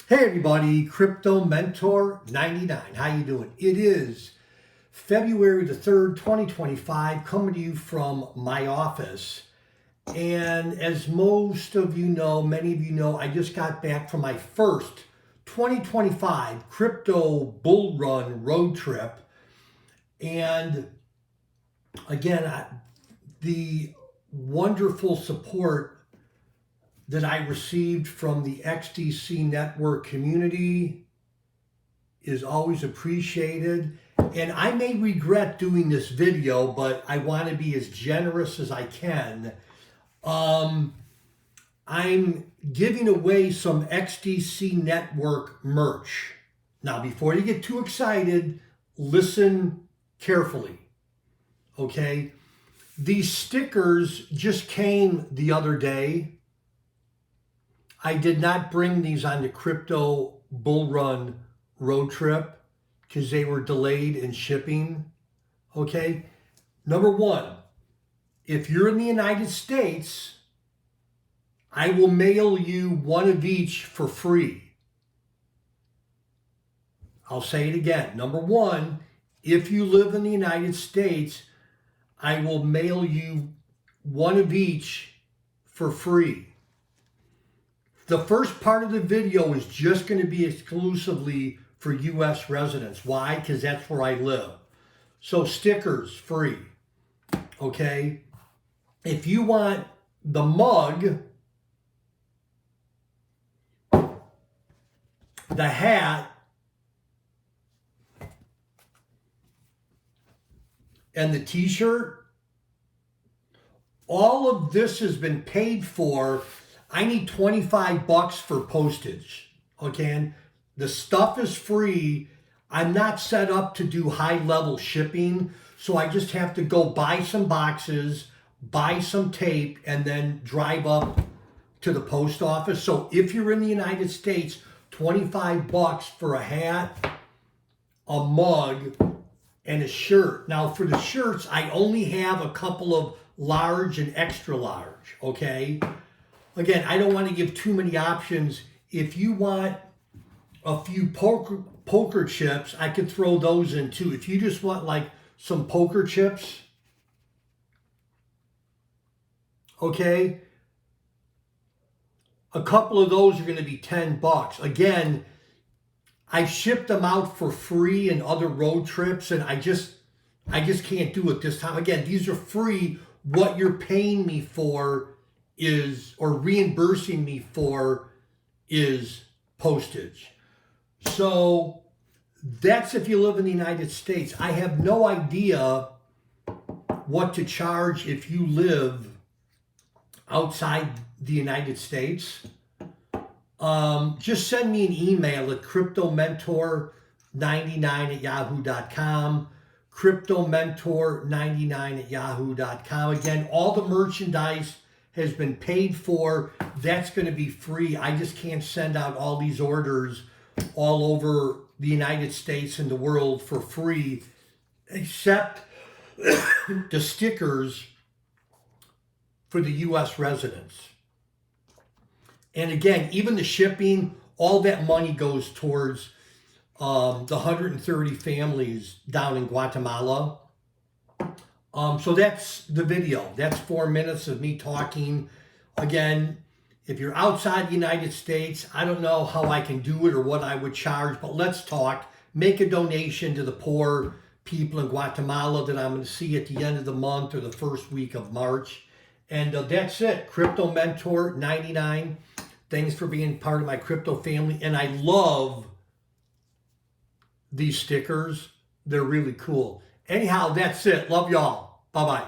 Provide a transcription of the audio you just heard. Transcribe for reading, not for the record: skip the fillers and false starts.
Hey everybody, Crypto Mentor 99. How you doing? It is February the 3rd, 2025, coming to you from my office. And as most of you know, many of you know, I just got back from my first 2025 crypto bull run road trip. And again, the wonderful support that I received from the XDC Network community is always appreciated. And I may regret doing this video, but I want to be as generous as I can. I'm giving away some XDC Network merch. Now, before you get too excited, listen carefully, okay? These stickers just came the other day. I did not bring these on the crypto bull run road trip because they were delayed in shipping. Okay. Number one, if you're in the United States, I will mail you one of each for free. I'll say it again. Number one, if you live in the United States, I will mail you one of each for free. The first part of the video is just going to be exclusively for U.S. residents. Why? Because that's where I live. So stickers, free. Okay? If you want the mug, the hat, and the t-shirt, all of this has been paid for. I need $25 for postage, okay? And the stuff is free. I'm not set up to do high-level shipping, so I just have to go buy some boxes, buy some tape, and then drive up to the post office. So if you're in the United States, $25 for a hat, a mug, and a shirt. Now, for the shirts, I only have a couple of large and extra large, okay? Again, I don't want to give too many options. If you want a few poker chips, I could throw those in too. If you just want like some poker chips, okay, a couple of those are going to be $10. Again, I shipped them out for free in other road trips, and I just can't do it this time. Again, these are free. What you're paying me for is, or reimbursing me for, is postage. So that's if you live in the United States. I have no idea what to charge if you live outside the United States. Just send me an email at cryptomentor99@yahoo.com, cryptomentor99@yahoo.com. Again, all the merchandise has been paid for. That's going to be free. I just can't send out all these orders all over the United States and the world for free, except the stickers for the U.S. residents. And again, even the shipping, all that money goes towards the 130 families down in Guatemala. So that's the video. That's 4 minutes of me talking. Again, if you're outside the United States, I don't know how I can do it or what I would charge, but let's talk. Make a donation to the poor people in Guatemala that I'm going to see at the end of the month or the first week of March. And that's it. Crypto Mentor 99. Thanks for being part of my crypto family. And I love these stickers. They're really cool. Anyhow, that's it. Love y'all. Bye-bye.